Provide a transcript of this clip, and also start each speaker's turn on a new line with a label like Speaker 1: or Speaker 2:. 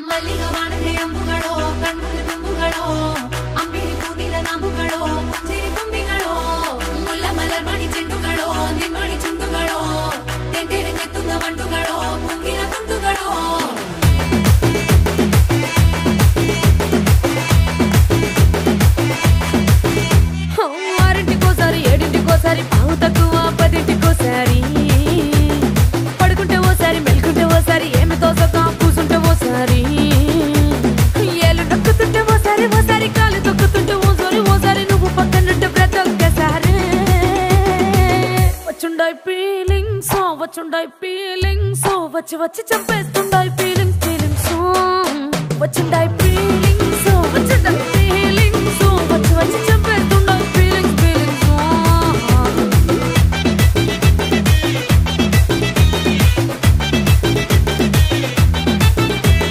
Speaker 1: ಮಲ್ಲಿಗೆ ವಾಣದೆ ಅಂಬುಗಳೋ ಕಣ್ಣುಗಳ ತುಂಬುಗಳೋ ಅಂಬಿರಿ ಕೂದಿಲ ನಾಮುಗಳೋ ಸಿರಿ ತುಂಬಿಗಳೋ ಮುಲ್ಲ ಮಲರ್ ಮಣಿ ಚೆಂಡುಗಳೋ ನಿಮ್ಮಣಿ ಚುಂಡುಗಳೋ ತೆಂಟೆರೆ ನೆತ್ತುದ ಬಂಡುಗಳೋ ಮುಂಗಿನ ತುಂಡುಗಳೋ ఆరింటికోసారి ఏడింటికోసారి పావు తక్కువ పదింటికోసారి పడుకుంటే ఓసారి మెలుకుంటే ఓసారి ఏమి తోసక కూసుంటే ఓసారి ఏళ్ళు నొక్కుతుంటే ఓసారి ఓసారి కాలు తొక్కుతుంటే ఓసారి ఓసారి నువ్వు పక్కనుంటే ప్రతి ఒక్కసారి వచ్చుండాయి ఫీలింగ్స్ వచ్చి వచ్చి చంపేస్తుండాయి ఫీలింగ్స్